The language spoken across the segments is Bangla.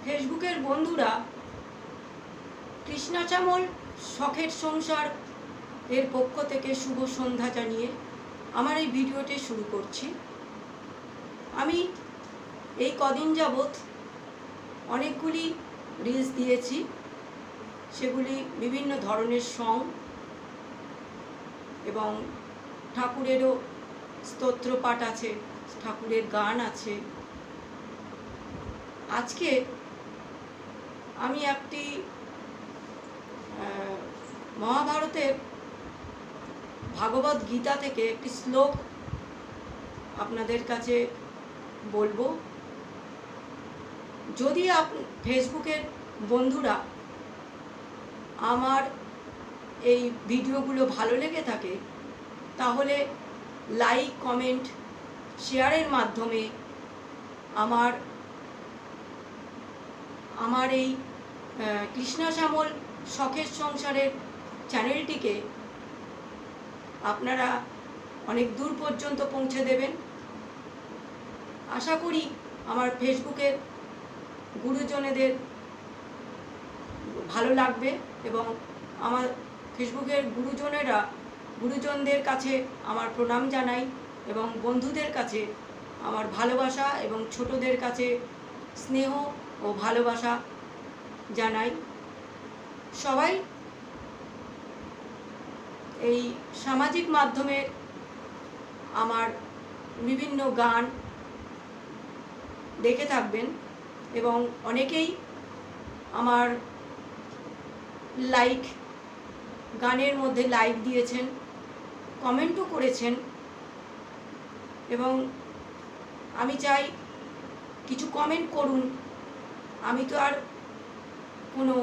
ফেসবুকের বন্ধুরা, কৃষ্ণা চামল শখের সংসার এর পক্ষ থেকে শুভ সন্ধ্যা জানিয়ে আমার এই ভিডিওটি শুরু করছি। আমি এই কদিন যাবৎ অনেকগুলি রিলস দিয়েছি, সেগুলি বিভিন্ন ধরনের সং এবং ঠাকুরেরও স্তোত্র পাঠ আছে, ঠাকুরের গান আছে। আজকে আমি একটি মহাভারতের ভাগবত গীতা থেকে একটি শ্লোক আপনাদের কাছে বলবো। যদি ফেসবুকের বন্ধুরা আমার এই ভিডিওগুলো ভালো লেগে থাকে তাহলে লাইক, কমেন্ট, শেয়ারের মাধ্যমে আমার এই কৃষ্ণা শ্যামল শখের সংসারের চ্যানেলটিকে আপনারা অনেক দূর পর্যন্ত পৌঁছে দেবেন। আশা করি আমার ফেসবুকের গুরুজনেদের ভালো লাগবে এবং আমার ফেসবুকের গুরুজনদের কাছে আমার প্রণাম জানাই এবং বন্ধুদের কাছে আমার ভালোবাসা এবং ছোটদের কাছে স্নেহ ও ভালোবাসা জানাই। সবাই এই সামাজিক মাধ্যমে আমার বিভিন্ন গান দেখে থাকবেন এবং অনেকেই আমার গানের মধ্যে লাইক দিয়েছেন, কমেন্টও করেছেন এবং আমি চাই কিছু কমেন্ট করুন। আমি তো আর কোনো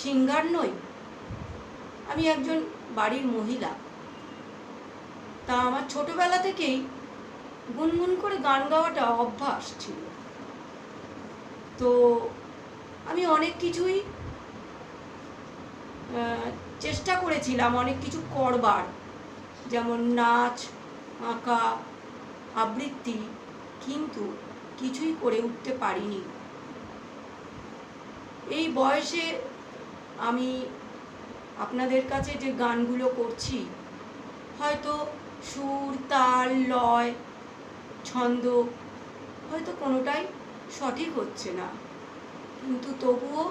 সিঙ্গার নই, আমি একজন বাড়ির মহিলা। তা আমার ছোটবেলা থেকেই গুনগুন করে গান গাওয়াটা অভ্যাস ছিল। তো আমি অনেক কিছুই চেষ্টা করেছিলাম, অনেক কিছু করবার, যেমন নাচ, আঁকা, আবৃত্তি, কিন্তু কিছুই করে উঠতে পারিনি। এই বয়সে আমি আপনাদের কাছে যে গানগুলো করছি, হয়তো সুর, তাল, লয়, ছন্দ হয়তো কোনোটাই সঠিক হচ্ছে না, কিন্তু তবুও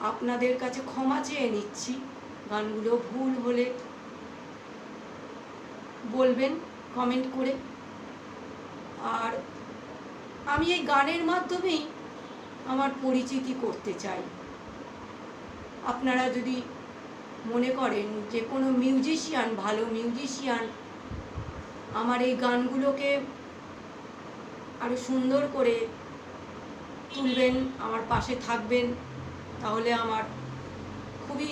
আপনাদের কাছে ক্ষমা চেয়ে নিচ্ছি। গানগুলো ভুল হলে বলবেন কমেন্ট করে। আর আমি এই গানের মাধ্যমেই আমার পরিচিতি করতে চাই। আপনারা যদি মনে করেন যে কোনো ভালো মিউজিশিয়ান আমার এই গানগুলোকে আরো সুন্দর করে তুলবেন, আমার পাশে থাকবেন, তাহলে আমার খুবই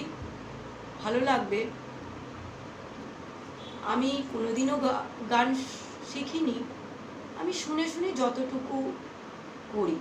ভালো লাগবে। আমি কোনোদিনও গান শিখিনি, আমি শুনে শুনে যতটুকু করি।